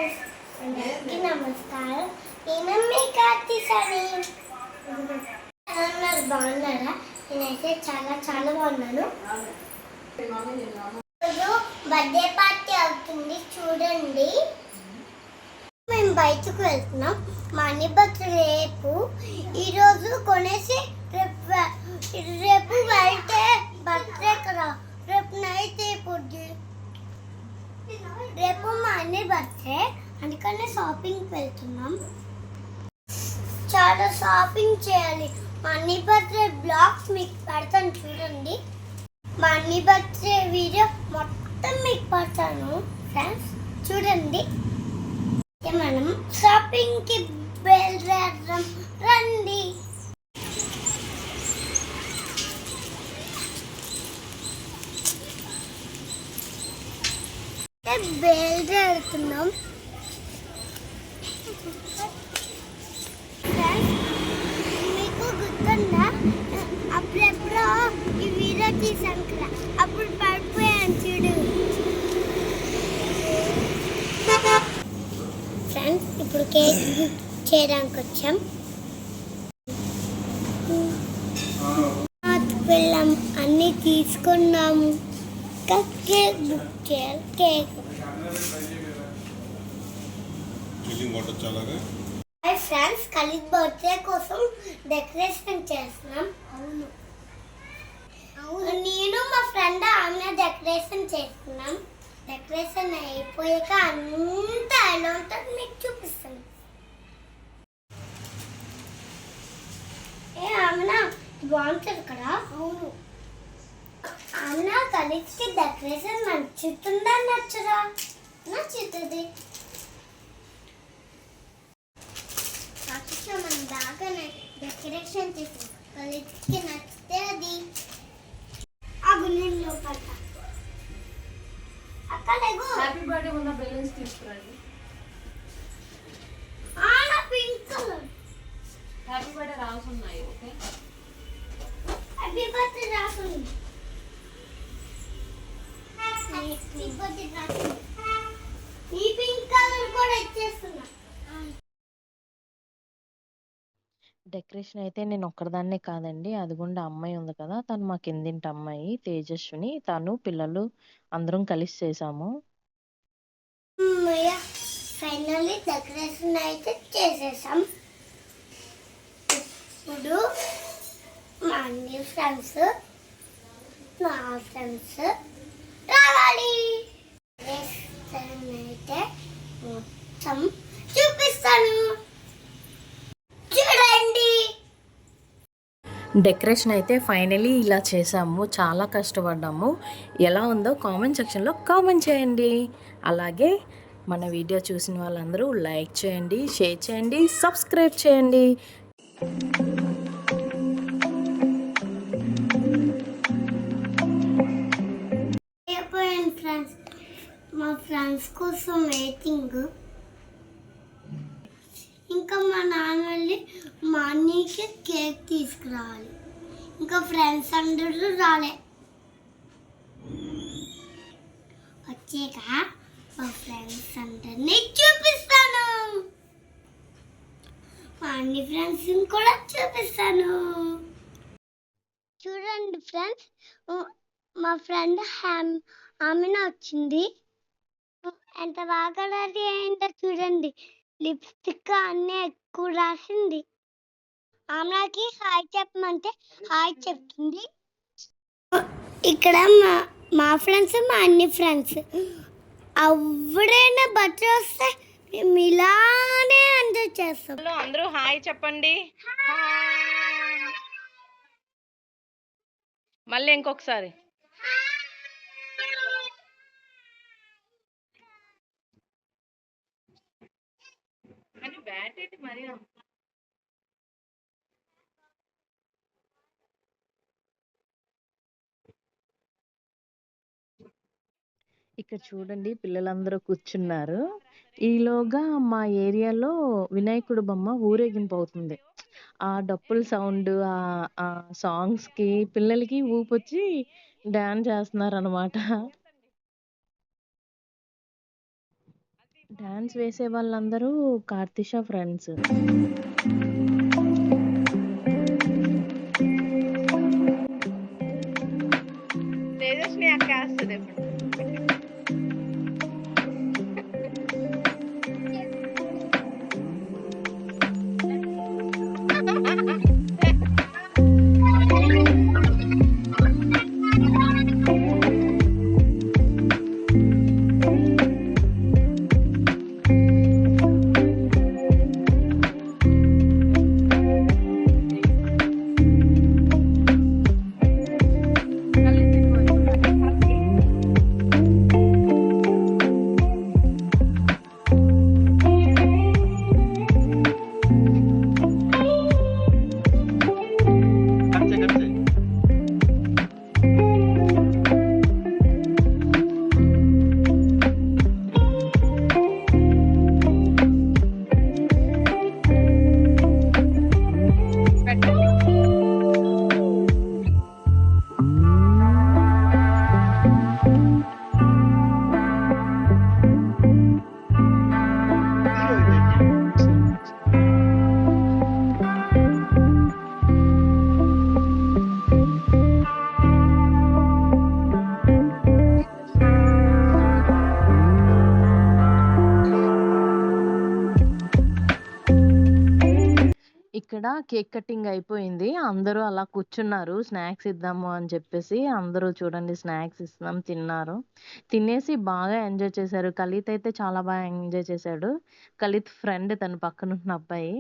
Friends, అందరికీ నమస్కారం. నేను మీ కార్తీసాని. బాగున్నారా? నేనైతే చాలా చాలా బాగున్నాను. బర్త్డే పార్టీ అవుతుంది చూడండి. మేము బయటకు వెళ్తున్నాం. మనీ బర్త్డే రేపు. ఈరోజు కొనేసి రేపు వెళ్తే బర్త్డే కదా, రేపు నైట్ అయిపోద్ది. రేపు మా అన్ని బర్త్డే, అందుకనే షాపింగ్కి వెళ్తున్నాం. చాలా షాపింగ్ చేయాలి. మా అన్ని బర్త్డే బ్లాగ్స్ మీకు పెడతాను చూడండి. మా అన్ని బర్త్డే వీడియో మొత్తం మీకు పెడతాను ఫ్రెండ్స్, చూడండి. మనం షాపింగ్కి బయలుదేరదాం రండి. బయలుదేరుతున్నాం. మీకు గుర్తుందా, అప్పుడెప్పుడో ఈ వీడియో తీసాం కదా, అప్పుడు పడిపోయాను చూడు ఫ్రెండ్స్. ఇప్పుడు కేక్ బుక్ చేయడానికి వచ్చాం. వెళ్ళాం, అన్నీ తీసుకున్నాము. కేక్ బుక్ చేయాలి. కేక్ ఫ్రెండ్స్, కలిసి బర్త్డే కోసం డెకరేషన్ చేస్తున్నాం. అవును, నేను మా ఫ్రెండ్ ఆమె డెకరేషన్ చేస్తున్నాం. డెకరేషన్ అయిపోయాక అంతా ఎలా ఉంటుంది మీకు చూపిస్తాను. ఆమెనా బాగుంటుంది కదా. అవును, ఆమెనా కలిసి డెకరేషన్ నచ్చుతుందా నచ్చరా? నచ్చుతుంది. మనం బాగానే డెకరేషన్ చేసాం. కలిసి నచ్చితే అది అగులో పట్ట. అక్కలేగు హ్యాపీ బర్త్డే ఉన్న బెలూన్స్ తీసుకురండి. పింక్ కలర్ హ్యాపీ బర్త్డే రాసున్నాయి. ఓకే, హ్యాపీ బర్త్డే రాసుంది. ఈ పింక్ కలర్ కూడా ఇచ్చేస్తున్నా. డెకరేషన్ అయితే నేను ఒక్కదాన్నే కాదండి, అదిగోండి అమ్మాయి ఉంది కదా, తను మా కిందింటి అమ్మాయి తేజస్విని, తను పిల్లలు అందరం కలిసి చేసాము. ఫైనల్లీ డెకరేషన్ అయితే చేసేసాం. ఇప్పుడు మా అన్ని ఫ్రెండ్స్, నా ఫ్రెండ్స్ రావాలి. అయితే మొత్తం చూపిస్తాను, చూడండి. డెకరేషన్ అయితే ఫైనలీ ఇలా చేసాము. చాలా కష్టపడ్డాము. ఎలా ఉందో కామెంట్ సెక్షన్లో కామెంట్ చేయండి. అలాగే మన వీడియో చూసిన వాళ్ళందరూ లైక్ చేయండి, షేర్ చేయండి, సబ్స్క్రైబ్ చేయండి. ఫ్రెండ్స్, మా ఫ్రెండ్స్ కోసం వెయిటింగ్. ఇంకా మా నాన్న వెళ్ళి మా అన్నీకి కేక్ తీసుకురావాలి. ఇంకా ఫ్రెండ్స్ అందరూ రాలే. వచ్చాక మా ఫ్రెండ్స్ అందరినీ చూపిస్తాను. మా అన్ని ఫ్రెండ్స్ కూడా చూపిస్తాను. చూడండి ఫ్రెండ్స్, మా ఫ్రెండ్ ఆమెన వచ్చింది. ఎంత బాగా రెడీ అయిందో చూడండి. లిప్స్టిక్ అన్నీ ఎక్కువ రాసింది. ఆమెకి హాయ్ చెప్పమంటే హాయ్ చెప్తుంది. ఇక్కడ మా ఫ్రెండ్స్, మా అన్ని ఫ్రెండ్స్, ఎవరైనా బర్త్డే వస్తే మేము ఇలానే ఎంజాయ్ చేస్తాం. అందరూ హాయ్ చెప్పండి. మళ్ళీ ఇంకొకసారి. ఇక్కడ చూడండి, పిల్లలందరూ కూర్చున్నారు. ఈలోగా మా ఏరియాలో వినాయకుడు బొమ్మ ఊరేగింపు అవుతుంది. ఆ డప్పుల సౌండ్, ఆ సాంగ్స్ కి పిల్లలకి ఊపొచ్చి డాన్స్ చేస్తున్నారు అనమాట. డాన్స్ వేసే వాళ్ళందరూ కార్తిష ఫ్రెండ్స్. తేజస్వి అక్క వేస్తుంది ఇప్పుడు. ఇక్కడ కేక్ కటింగ్ అయిపోయింది. అందరూ అలా కూర్చున్నారు. స్నాక్స్ ఇద్దాము అని చెప్పేసి అందరూ చూడండి స్నాక్స్ ఇస్తున్నాం తిన్నారు. తినేసి బాగా ఎంజాయ్ చేశారు. కలిత్ అయితే చాలా బాగా ఎంజాయ్ చేశాడు. కలిత్ ఫ్రెండ్ తను పక్కనున్న అబ్బాయి.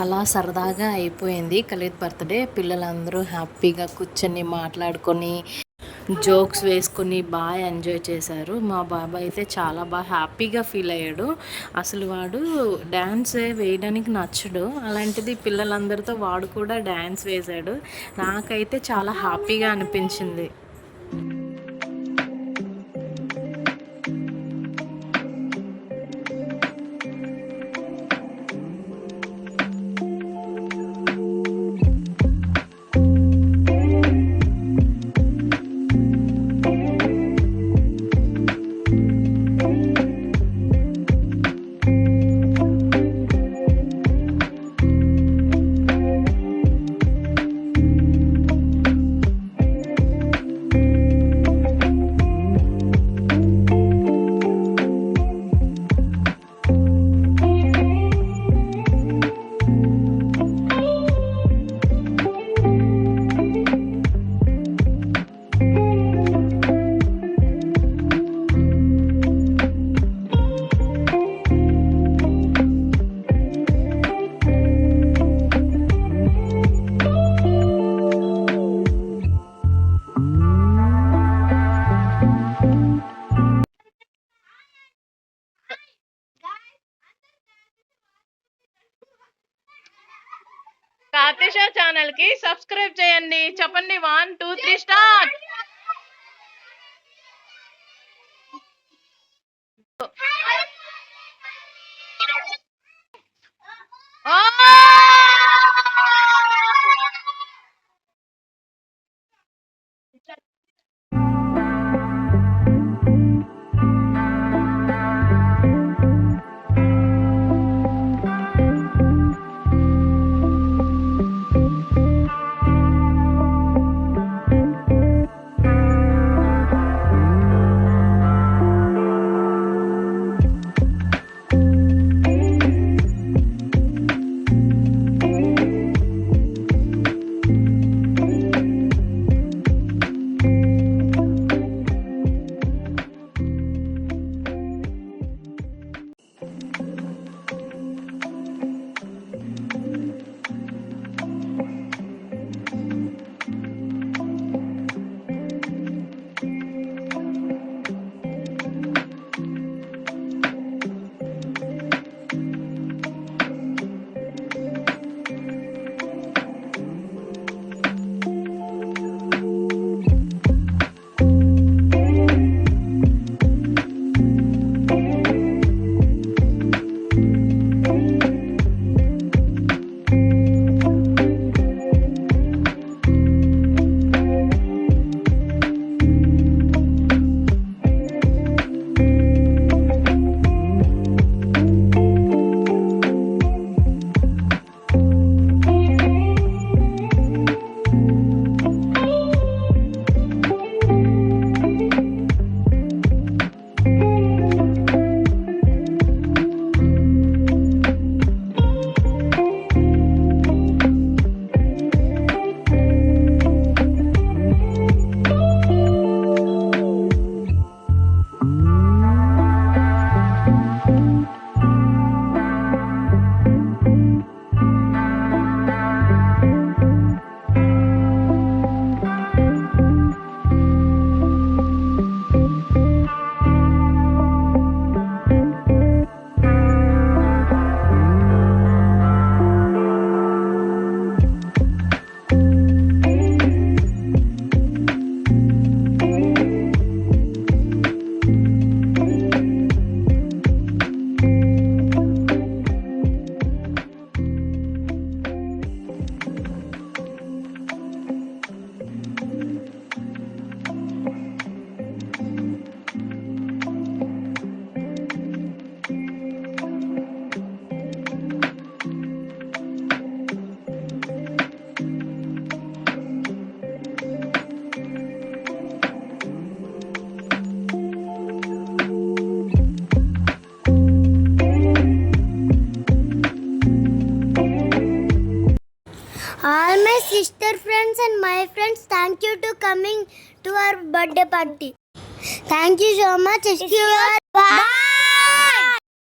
అలా సరదాగా అయిపోయింది కలిత్ బర్త్డే. పిల్లలందరూ హ్యాపీగా కూర్చొని మాట్లాడుకొని జోక్స్ వేసుకొని బాగా ఎంజాయ్ చేశారు. మా బాబాయ్ అయితే చాలా బాగా హ్యాపీగా ఫీల్ అయ్యాడు. అసలు వాడు డ్యాన్స్ వేయడానికి నచ్చడు, అలాంటిది పిల్లలందరితో వాడు కూడా డ్యాన్స్ వేశాడు. నాకైతే చాలా హ్యాపీగా అనిపించింది. కార్తిష ఛానల్ కి సబ్స్క్రైబ్ చేయండి. చెప్పండి 1 2 3 start. All my sister friends and my friends, thank you to coming to our birthday party. Thank you so much. Bye.